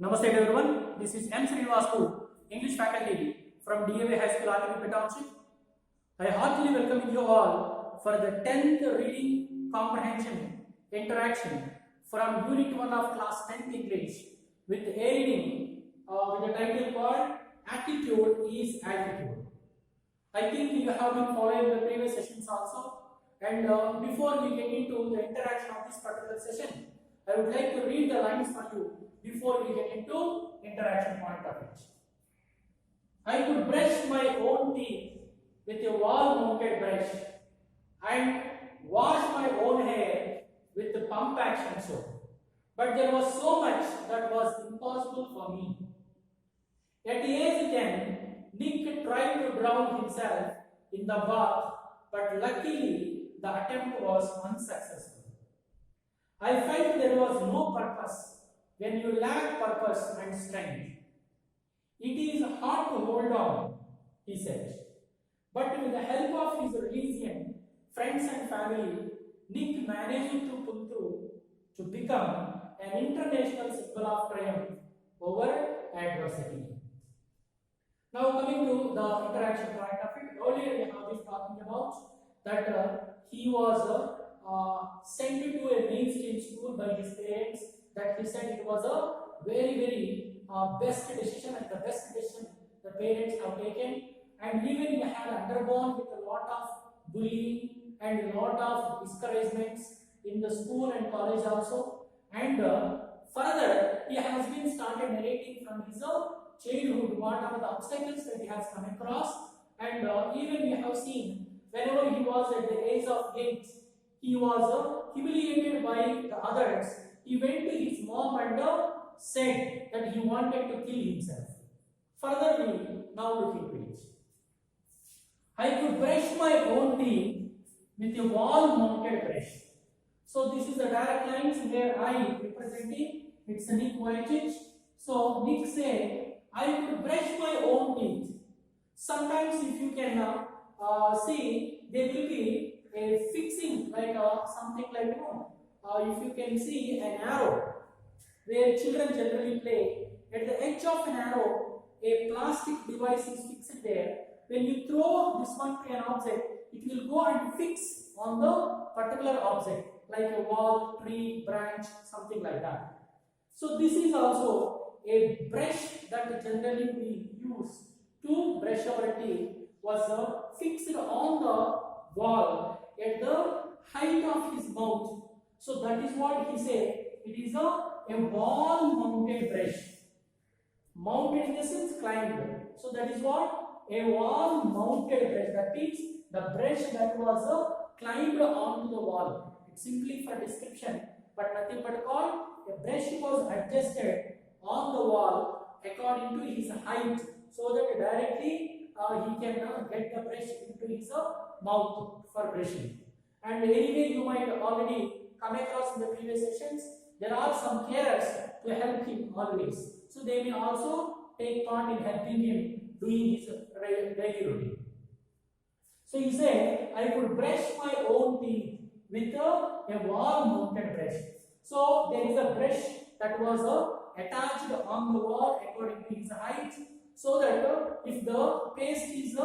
Namaste everyone, this is M. Srinivasu, English faculty from DAV High School, Article Township. I heartily welcome you all for the 10th reading comprehension interaction from Unit 1 of Class 10th English with a reading with the title called Attitude is Altitude. I think you have been following the previous sessions also, and before we get into the interaction of this particular session, I would like to read the lines for you before we get into interaction point of it. I could brush my own teeth with a wall-mounted brush and wash my own hair with the pump action soap. But there was so much that was impossible for me. At age 10, Nick tried to drown himself in the bath, but luckily the attempt was unsuccessful. I felt there was no purpose when you lack purpose and strength. It is hard to hold on, he said. But with the help of his religion, friends and family, Nick managed to pull through to become an international symbol of triumph over adversity. Now coming to the interaction point of it, earlier we have been talking about that he was sent to a mainstream school by his parents, that he said it was a very best decision and the best decision the parents have taken, and even he had undergone with a lot of bullying and a lot of discouragements in the school and college also, and further he has been started narrating from his childhood what are the obstacles that he has come across, and even we have seen whenever he was at the age of 8, he was humiliated by the others. He went to his mom and said that he wanted to kill himself. Further, we now look into it. I could brush my own teeth with a wall-mounted brush. So this is the direct lines where I representing. It's a Nick Vujicic. So Nick said, I could brush my own teeth. Sometimes, if you can see, there will be a fixing, like something like if you can see an arrow where children generally play, at the edge of an arrow a plastic device is fixed there. When you throw this one to an object, it will go and fix on the particular object, like a wall, tree, branch, something like that. So this is also a brush that generally we use to brush our teeth, was fixed on the wall at the height of his mouth. So that is what he said. It is a wall-mounted brush. Mounted in the sense climbed. So that is what a wall-mounted brush. That means the brush that was climbed onto the wall. It's simply for description, but nothing but called a brush was adjusted on the wall according to his height, so that directly he can get the brush into his mouth for brushing. And anyway, you might already come across in the previous sessions, there are some carers to help him always. So they may also take part in helping him doing his daily routine. So he said, I could brush my own teeth with a wall-mounted brush. So there is a brush that was attached on the wall according to his height, so that if the paste is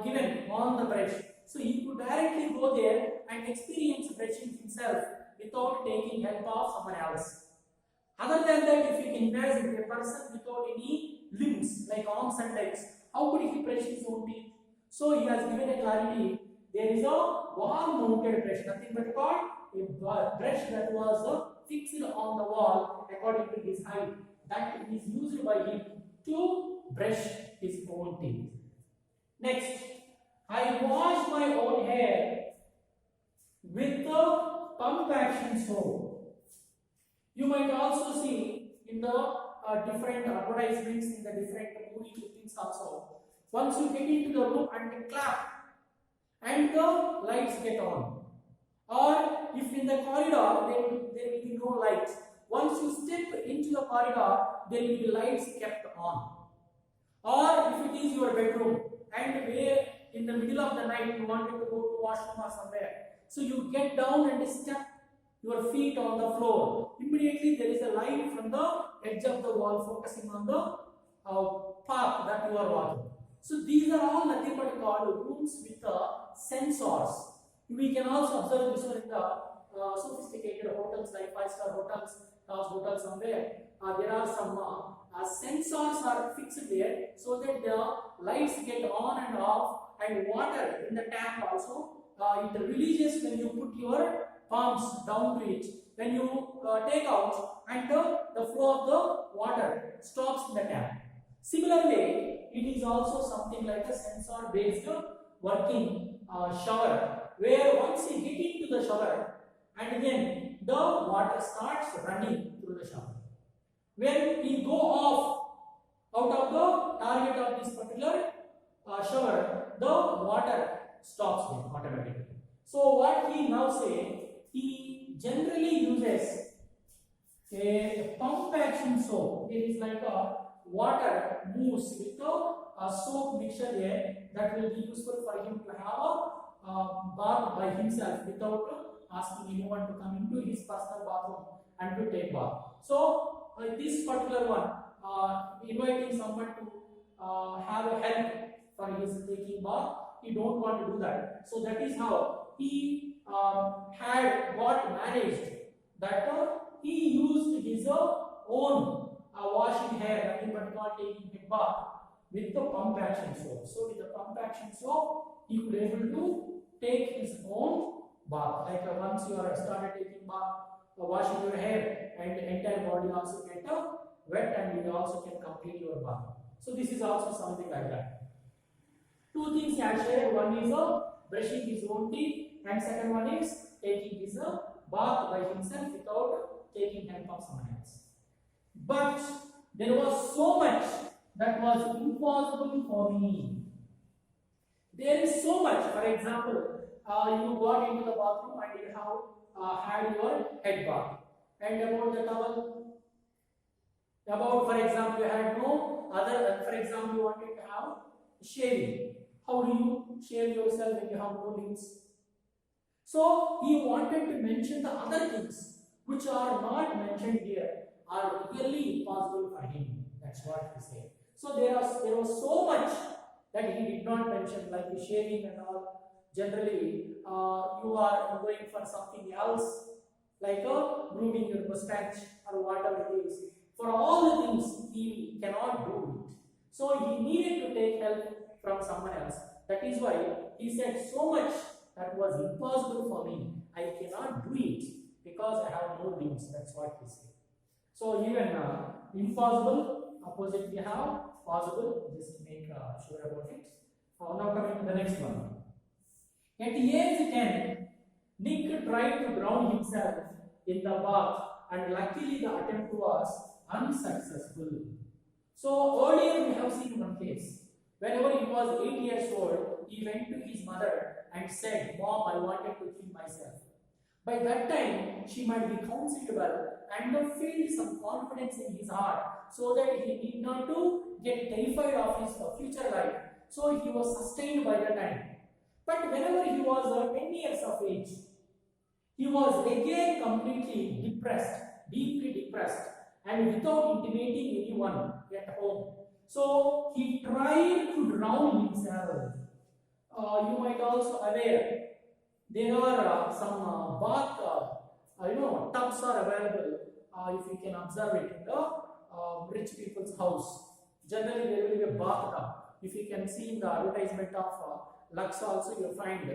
given on the brush, so he could directly go there and experience brushing himself without taking help of someone else. Other than that, if you can imagine a person without any limbs like arms and legs, how could he brush his own teeth? So he has given a clarity. There is a wall-mounted brush, nothing but called a brush that was fixed on the wall according to his height. That is used by him to brush his own teeth. Next, I wash my own hair with the pump action soap. You might also see in the different advertisements, in the different movie clippings also. Once you get into the room and clap, and the lights get on. Or if in the corridor there will be no lights. Once you step into the corridor, there will be lights kept on. Or if it is your bedroom and where in the middle of the night you wanted to go to washroom or somewhere, so you get down and step your feet on the floor. Immediately there is a light from the edge of the wall focusing on the path that you are walking. So these are all nothing but called rooms with sensors. We can also observe this one in the sophisticated hotels like 5-star hotels, hotels somewhere. There are some sensors are fixed there so that the lights get on and off, and water in the tap also it releases when you put your palms down to it. When you take out, and the flow of the water stops in the tap. Similarly, it is also something like a sensor based working shower, where once you get into the shower and then the water starts running through the shower. When we go off out of the target of this particular shower, the water stops there automatically. So what he now say, he generally uses a pump action soap. It is like a water moves with a soap mixture there that will be useful for him to have a bath by himself without asking anyone to come into his personal bathroom and to take bath. So this particular one, inviting someone to have a help for his taking bath, he don't want to do that. So that is how he had got managed that he used his own washing hair, nothing but not taking head bath, with the pump action soap. So with the pump action soap, he could able to take his own bath. Like once you are started taking bath, washing your hair, and the entire body also get wet, and you also can complete your bath. So this is also something like that. Two things he had shared. One is brushing his own teeth, and second one is taking his bath by himself without taking help of someone else. But there was so much that was impossible for me. There is so much. For example, you got into the bathroom and you have had your head bath. And about the towel, about, for example, you had no other, for example, you wanted to have shaving. How do you shave yourself when you have no limbs? So he wanted to mention the other things which are not mentioned here are really impossible for him. That's what he said. So there was so much that he did not mention, like the shaving and all. Generally, you are going for something else, like grooming your mustache or whatever it is. For all the things, he cannot do it. So he needed to take help from someone else. That is why he said so much that was impossible for me. I cannot do it because I have no limbs. That's what he said. So even impossible, opposite we have possible. Just make sure about it. Now coming to the next one. At age 10, Nick tried to drown himself in the bath, and luckily the attempt was unsuccessful. So earlier we have seen one case. Whenever he was 8 years old, he went to his mother and said, "Mom, I wanted to kill myself." By that time, she might be comfortable and feel some confidence in his heart, so that he need not to get terrified of his future life. So he was sustained by that time. But whenever he was 10 years of age, he was again completely depressed, deeply depressed, and without intimating anyone at home. So he tried to drown himself. You might also aware there are some bath, tubs are available. If you can observe it in the rich people's house, generally there will be a bathtub. If you can see in the advertisement of Lux also, you find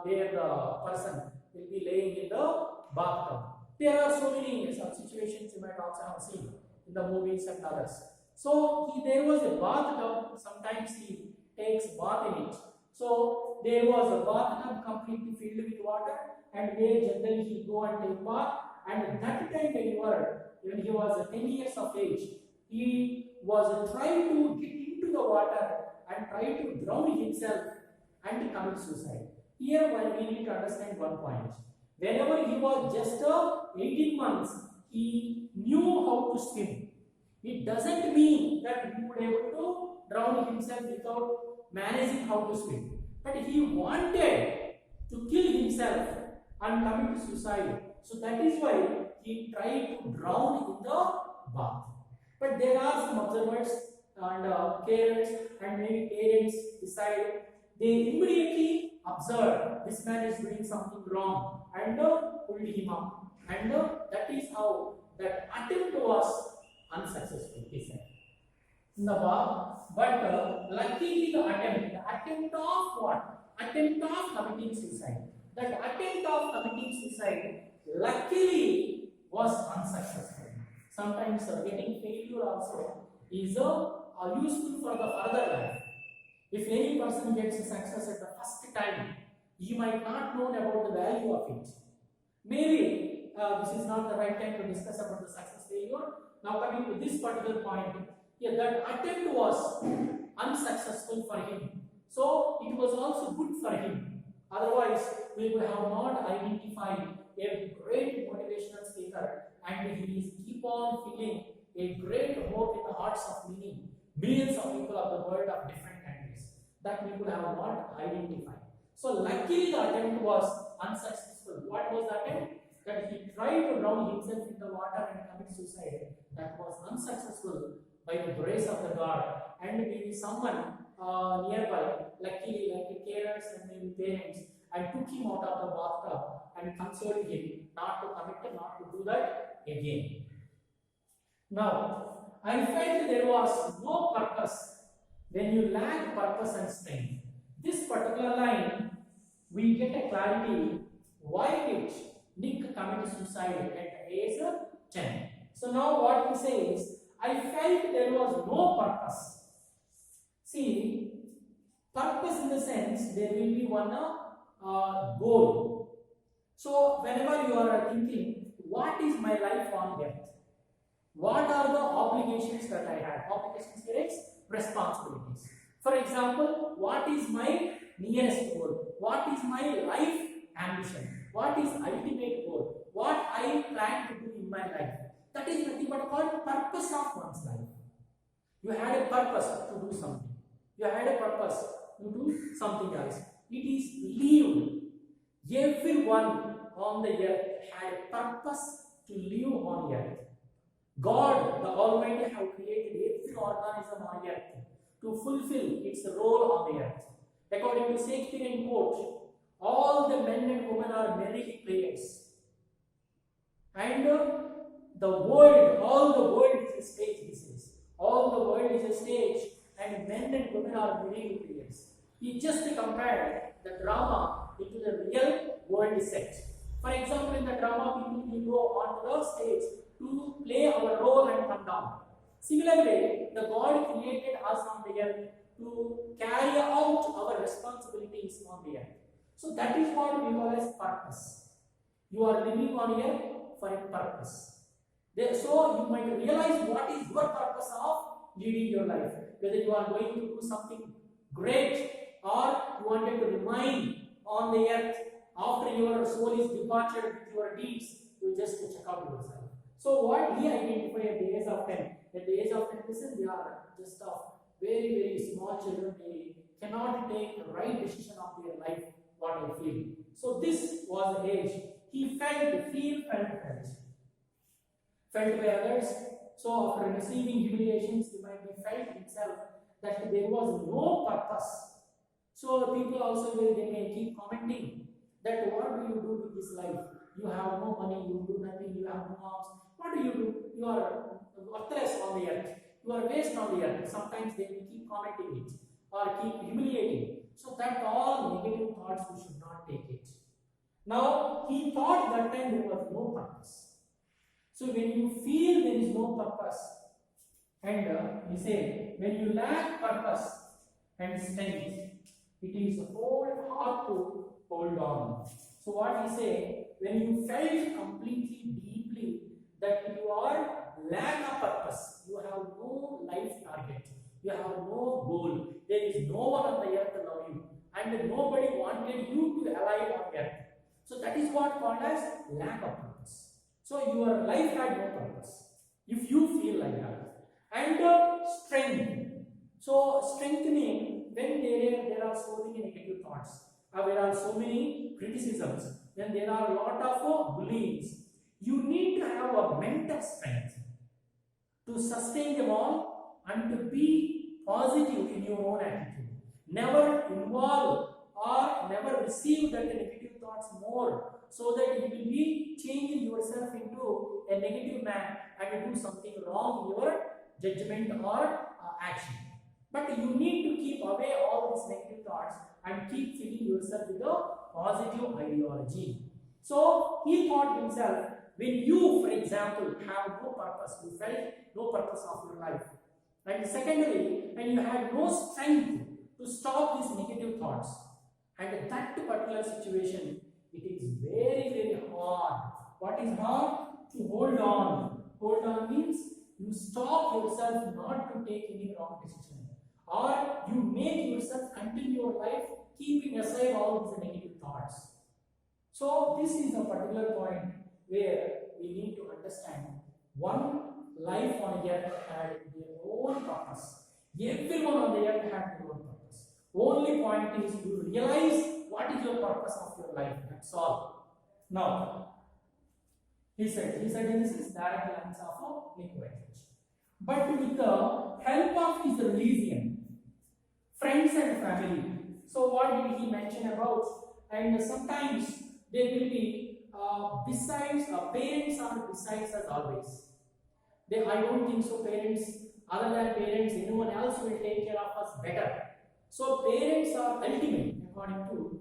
there the person will be laying in the bathtub. There are so many situations you might also have seen in the movies and others. So there was a bathtub. Sometimes he takes bath in it. So there was a bathtub completely filled with water, and where generally he go and take bath. And at that time when he was 10 years of age, he was trying to get into the water and try to drown himself and to commit suicide. Here we need to understand one point. Whenever he was just 18 months, he knew how to swim. It doesn't mean that he would be able to drown himself without managing how to swim. But he wanted to kill himself and commit suicide. So that is why he tried to drown in the bath. But there are some observers and carers and maybe parents decide, they immediately observe this man is doing something wrong and pulled him up. And that is how that attempt was unsuccessful, he said. But luckily the attempt of what? Attempt of committing suicide. That attempt of committing suicide luckily was unsuccessful. Sometimes getting failure also is useful for the further life. If any person gets success at the first time, he might not know about the value of it. Maybe this is not the right time to discuss about the success failure. Now coming to this particular point, yeah, that attempt was unsuccessful for him. So it was also good for him. Otherwise, we would have not identified a great motivational speaker, and he is keep on feeling a great hope in the hearts of millions of people of the world of different countries that we could have not identified. So luckily the attempt was unsuccessful. What was the attempt? That he tried to drown himself in the water and commit suicide. That was unsuccessful by the grace of the God, and maybe someone nearby, luckily like the carers and maybe parents, and took him out of the bathtub and consoled him not to commit, not to do that again. Now, I felt there was no purpose when you lack purpose and strength. This particular line, we get a clarity why did Nick commit suicide at age 10. So now what he says, I felt there was no purpose. See, purpose in the sense there will be one goal. So whenever you are thinking, what is my life on earth? What are the obligations that I have? Obligations here is responsibilities. For example, what is my nearest goal? What is my life ambition? What is ultimate goal? What I plan to do in my life? That is nothing but called purpose of one's life. You had a purpose to do something. You had a purpose to do something else. It is lived. Everyone on the earth had a purpose to live on earth. God, the Almighty, have created every organism on earth to fulfill its role on the earth. According to Shakespearean quote, all the men and women are merely players. And all the world is a stage, he says. All the world is a stage, and men and women are merely players. He just compared the drama into the real world set. For example, in the drama, people will go on the stage to play our role and come down. Similarly, the God created us on the earth to carry out our responsibilities on the earth. So that is what we call as purpose. You are living on earth for a purpose. So you might realize what is your purpose of leading your life. Whether you are going to do something great or you wanted to remain on the earth after your soul is departed with your deeds, you just check out yourself. So what he identified at the age of 10, at the age of 10, listen, they are just very, very small children. They cannot take the right decision of their life, what they feel. So this was the age. He felt by others. So after receiving humiliations, he might be felt himself that there was no purpose. So people also they may keep commenting that what do you do with this life? You have no money, you do nothing, you have no arms. What do? You are worthless on the earth. You are waste on the earth. Sometimes they will keep commenting it or keep humiliating. So that all negative thoughts we should not take it. Now he thought that time there was no purpose. So when you feel there is no purpose, and he said, when you lack purpose and strength, it is hard to hold on. So what he said, when you felt completely deeply that you are lack of purpose, you have no life target, you have no goal, there is no one on the earth to love you, and nobody wanted you to alive on earth. So that is what called as lack of purpose. So your life had no purpose, if you feel like that. And strength. So strengthening, when there are so many negative thoughts, there are so many criticisms, when there are a lot of bullyings, you need to have a mental strength. to sustain them all and to be positive in your own attitude. Never involve or never receive that negative thoughts more, so that you will be changing yourself into a negative man and do something wrong in your judgment or action. But you need to keep away all these negative thoughts and keep filling yourself with a positive ideology. So he thought himself, when you, for example, have no purpose, you felt no purpose of your life. And secondly, when you had no strength to stop these negative thoughts, and in that particular situation, it is very, very hard. What is hard? To hold on. Hold on means you stop yourself not to take any wrong decision, or you make yourself continue your life keeping aside all these negative thoughts. So this is a particular point where we need to understand one life on earth had their own purpose. Everyone on the earth had their own purpose. Only point is you realize what is your purpose of your life. That's all. Now, he said this is direct lines of a liquid. But with the help of his religion, friends and family. So what did he mention about? And sometimes there will be besides parents are besides us always. I don't think so. Parents, other than parents, anyone else will take care of us better. So parents are ultimate according to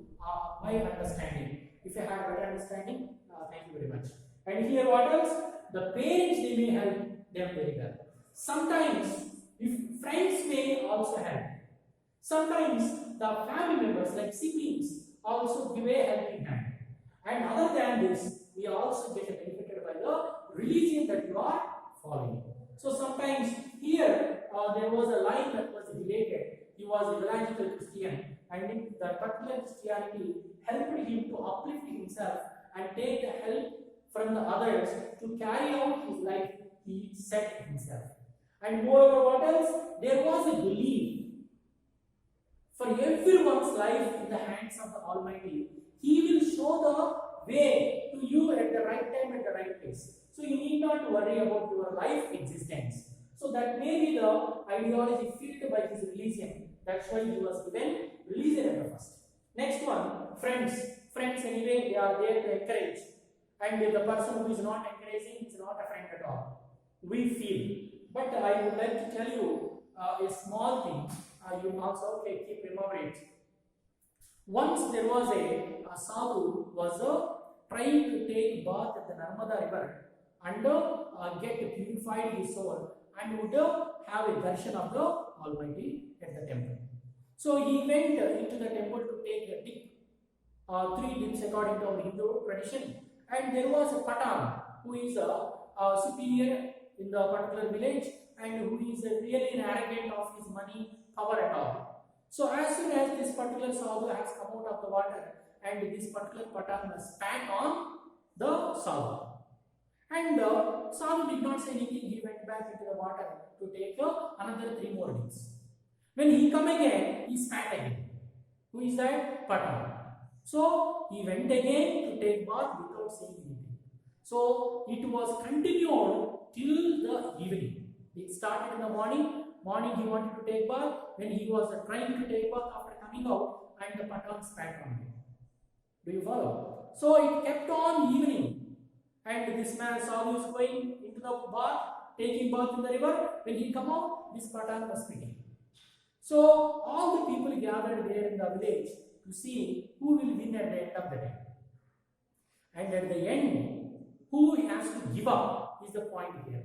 my understanding. If you have better understanding, thank you very much. And here what else? The parents, they may help them very well. Sometimes if friends may also help. Sometimes the family members like siblings also give a helping hand. And other than this, we also get benefited by the religion that you are following. So sometimes here there was a line that was related. He was a evangelical Christian, and in that particular Christianity helped him to uplift himself and take the help from the others to carry out his life, he set himself. And moreover, what else? There was a belief for everyone's life in the hands of the Almighty. He will show the way to you at the right time, at the right place. So you need not worry about your life existence. So that may be the ideology filled by his religion. That's why he was given religion at the first. Next one, friends. Friends anyway, they are there to encourage. And the person who is not encouraging is not a friend at all. We feel. But I would like to tell you a small thing. You also keep remember it. Once there was a sadhu was trying to take bath at the Narmada river and get purified his soul and would have a darshan of the Almighty at the temple. So he went into the temple to take a dip, 3 dips according to our Hindu tradition. And there was a Patan who is a superior in the particular village and who is really arrogant of his money, power and all. So as soon as this particular sadhu has come out of the water and this particular Patan spat on the sadhu. And sadhu did not say anything, he went back into the water to take another 3 more dips. When he come again, he spat again. Who is that? Patan. So he went again to take bath without saying anything. So it was continued till the evening. It started in the morning. Morning he wanted to take bath. When he was trying to take bath after coming out, and the Patan spat on him. Do you follow? So it kept on evening. And this man sadhu is going into the bath, taking bath in the river. When he come out, this Patan was spitting. So all the people gathered there in the village to see who will win at the end of the day. And at the end, who has to give up is the point here.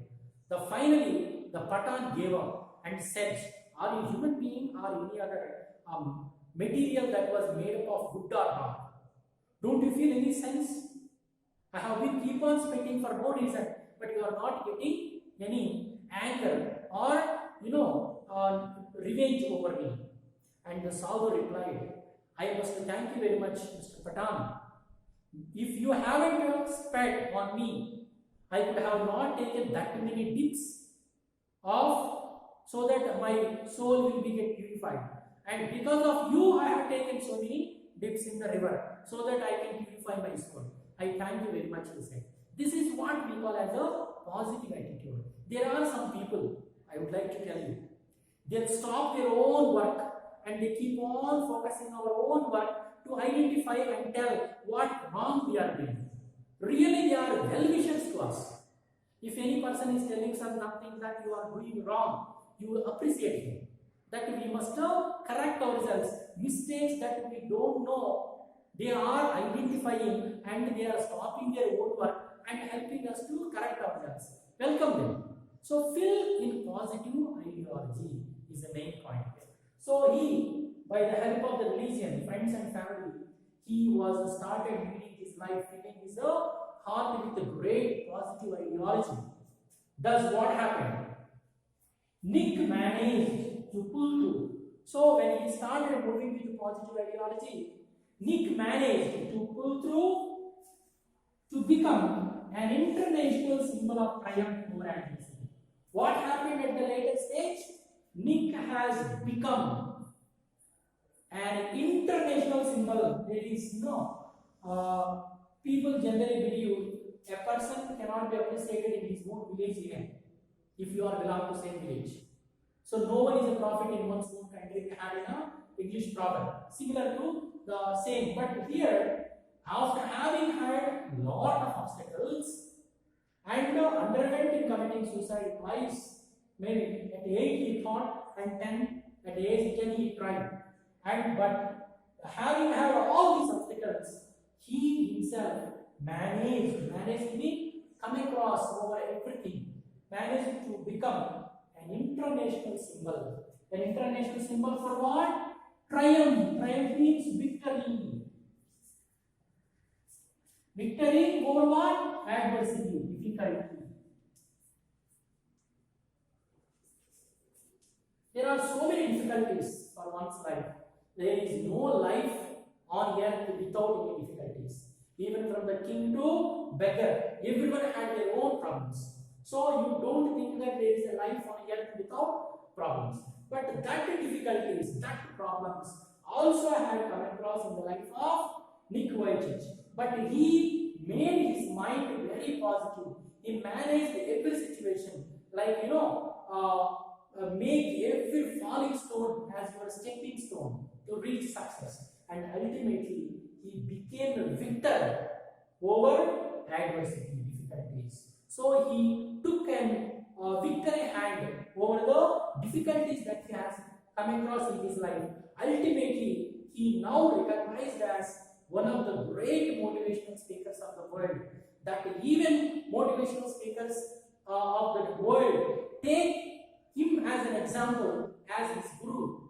Finally, the Patan gave up and said, are you human being or any other material that was made up of wood or rock? Don't you feel any sense? I have been keep on spending for no reason, but you are not getting any anger or revenge over me. And the sadhu replied, I must thank you very much, Mr. Patan. If you haven't spat on me, I could have not taken that many dips so that my soul will be get purified. And because of you, I have taken so many dips in the river so that I can purify my soul. I thank you very much, he said. This is what we call as a positive attitude. There are some people, I would like to tell you, they'll stop their own work and they keep on focusing on our own work to identify and tell what wrong we are doing. Really, they are well-wishers to us. If any person is telling us something that you are doing wrong, you will appreciate him. That we must correct ourselves. Mistakes that we don't know, they are identifying and they are stopping their own work and helping us to correct ourselves. Welcome them. So fill in positive ideology is the main point here. So he, by the help of the religion, friends and family, he was started leading his life, filling his heart with a great positive ideology. Thus what happened? Nick managed to pull through. So when he started moving with positive ideology, Nick managed to pull through to become an international symbol of triumph over adversity. What happened at the later stage? Nick has become an international symbol. There is no people generally believe a person cannot be appreciated in his own village even if you are belong to same village. So no one is a prophet in one's own country. We have an English proverb similar to the same. But here, after having had lot of obstacles and underwent in committing suicide twice, maybe at 8 he thought and 10 at age 10 he tried. But having had all these obstacles, he himself managed to come across over everything, managed to become an international symbol. An international symbol for what? Triumph. Triumph means victory. Victory over what? Adversity, difficulty. There are so many difficulties for one's life. There is no life on earth without any difficulties. Even from the king to beggar, everyone had their own problems. So you don't think that there is a life on earth without problems. But that difficulties, that problems also had come across in the life of Nick Vujicic. But he made his mind very positive. He managed every situation. Like, make every falling stone as your stepping stone to reach success. And ultimately, he became a victor over adversity, difficulties. So he took an victory hand over the difficulties that he has come across in his life. Ultimately, he now recognized as one of the great motivational speakers of the world. That even motivational speakers of the world take him as an example, as his guru.